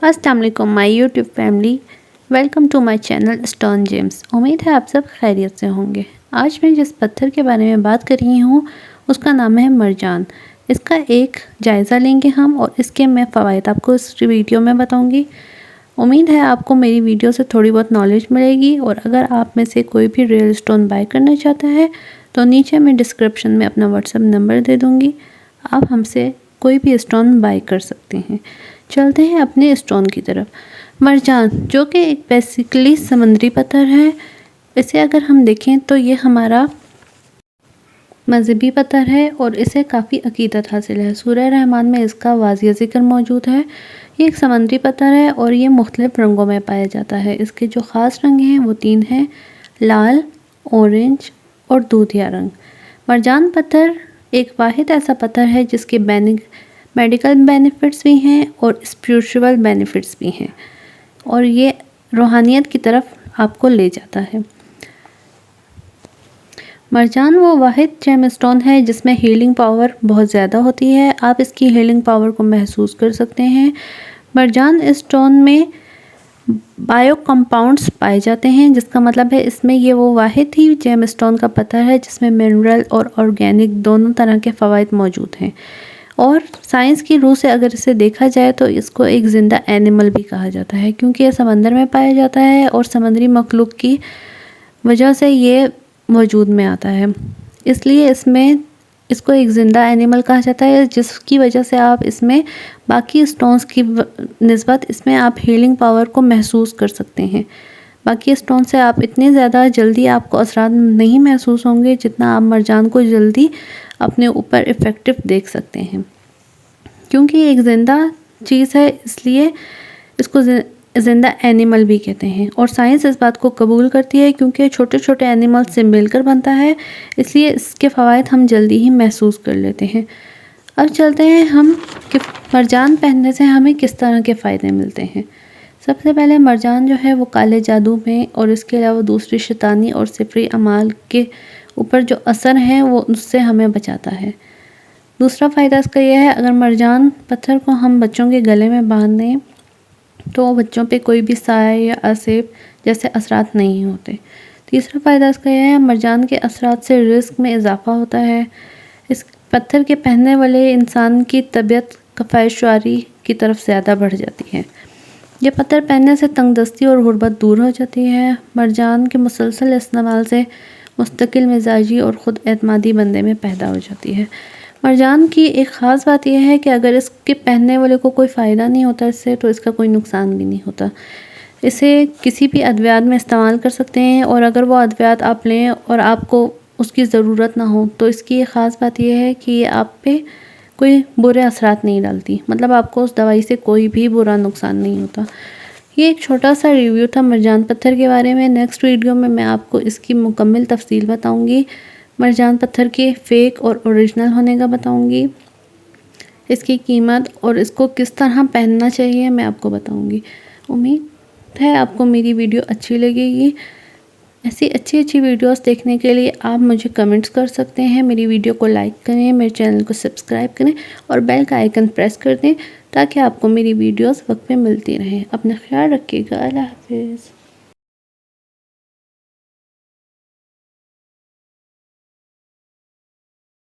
अस्सलाम वालेकुम my YouTube family, welcome to my channel stone gems. उम्मीद है आप सब खैरियत से होंगे। आज मैं जिस पत्थर के बारे में बात कर रही हूँ उसका नाम है मरजान। इसका एक जायज़ा लेंगे हम और इसके मैं फ़वाइद आपको इस वीडियो में बताऊँगी। उम्मीद है आपको मेरी वीडियो से थोड़ी बहुत नॉलेज मिलेगी। और अगर आप में से कोई भी रियल स्टोन बाय करना चाहता है तो नीचे मैं डिस्क्रिप्शन में अपना व्हाट्सएप नंबर दे दूँगी, आप हमसे कोई भी स्टोन बाय कर सकते हैं। चलते हैं अपने स्टोन की तरफ। मरजान जो कि एक बेसिकली समुद्री पत्थर है, इसे अगर हम देखें तो ये हमारा मजहबी पत्थर है और इसे काफ़ी अकीदत हासिल है। सूरह रहमान में इसका वाज़िह ज़िक्र मौजूद है। ये एक समुद्री पत्थर है और ये मुख्तलिफ़ रंगों में पाया जाता है। इसके जो ख़ास रंग हैं वो 3 हैं, लाल, ऑरेंज और दूधिया रंग। मरजान पत्थर एक वाहिद ऐसा पत्थर है जिसके मेडिकल बेनिफिट्स भी हैं और स्पिरिचुअल बेनिफिट्स भी हैं और ये रूहानियत की तरफ आपको ले जाता है। मरजान वो वाहिद जेमस्टोन है जिसमें हीलिंग पावर बहुत ज़्यादा होती है। आप इसकी हीलिंग पावर को महसूस कर सकते हैं। मरजान स्टोन में बायो कंपाउंड्स पाए जाते हैं, जिसका मतलब है इसमें ये वो वाहिद ही जेमस्टोन का पत्थर है जिसमें मिनरल और ऑर्गेनिक दोनों तरह के फ़वाइद मौजूद हैं। और साइंस की रूह से अगर इसे देखा जाए तो इसको एक ज़िंदा एनिमल भी कहा जाता है, क्योंकि ये समंदर में पाया जाता है और समुद्री मखलूक की वजह से ये वजूद में आता है। इसलिए इसको एक ज़िंदा एनिमल कहा जाता है, जिसकी वजह से आप इसमें बाकी स्टोन्स की निस्बत इसमें आप हीलिंग पावर को महसूस कर सकते हैं। बाकी स्टोन से आप इतने ज़्यादा जल्दी आपको असरात नहीं महसूस होंगे जितना आप मरजान को जल्दी अपने ऊपर इफ़ेक्टिव देख सकते हैं, क्योंकि एक ज़िंदा चीज़ है इसलिए इसको ज़िंदा एनिमल भी कहते हैं। और साइंस इस बात को कबूल करती है क्योंकि छोटे छोटे एनिमल से मिलकर बनता है, इसलिए इसके फ़वाइद हम जल्दी ही महसूस कर लेते हैं। अब चलते हैं हम कि मरजान पहनने से हमें किस तरह के फ़ायदे मिलते हैं। सबसे पहले मरजान जो है वो काले जादू में और इसके अलावा दूसरी शैतानी और सिफरी अमाल के ऊपर जो असर है वो उससे हमें बचाता है। दूसरा फ़ायदा इसका यह है, अगर मरजान पत्थर को हम बच्चों के गले में बांध दें तो बच्चों पे कोई भी साया या असेब जैसे असरात नहीं होते। तीसरा फ़ायदा इसका यह है, मरजान के असरात से रिस्क में इजाफ़ा होता है। इस पत्थर के पहनने वाले इंसान की तबीयत कफ़ायशवारी की तरफ ज़्यादा बढ़ जाती है। ये पत्थर पहनने से तंगदस्ती और गुर्बत दूर हो जाती है। मरजान के मुसलसल इस्तेमाल से मुस्तकिल मिजाजी और ख़ुद एतमादी बंदे में पैदा हो जाती है। मरजान की एक ख़ास बात यह है कि अगर इसके पहनने वाले को कोई फ़ायदा नहीं होता इससे, तो इसका कोई नुकसान भी नहीं होता। इसे किसी भी अद्वियात में इस्तेमाल कर सकते हैं और अगर वो अद्वियात आप लें और आपको उसकी ज़रूरत ना हो तो इसकी एक ख़ास बात यह है कि ये आप पे कोई बुरे असरात नहीं डालती, मतलब आपको उस दवाई से कोई भी बुरा नुकसान नहीं होता। ये एक छोटा सा रिव्यू था मरजान पत्थर के बारे में। नेक्स्ट वीडियो में मैं आपको इसकी मुकम्मल तफसील बताऊंगी। मरजान पत्थर के फ़ेक और ओरिजिनल होने का बताऊंगी, इसकी कीमत और इसको किस तरह पहनना चाहिए मैं आपको बताऊंगी। उम्मीद है आपको मेरी वीडियो अच्छी लगेगी। ऐसी अच्छी वीडियोस देखने के लिए आप मुझे कमेंट्स कर सकते हैं। मेरी वीडियो को लाइक करें, मेरे चैनल को सब्सक्राइब करें और बेल का आइकन प्रेस कर दें ताकि आपको मेरी वीडियोस वक्त पे मिलती रहें। अपना ख्याल रखिएगा। अल्लाह हाफिज़।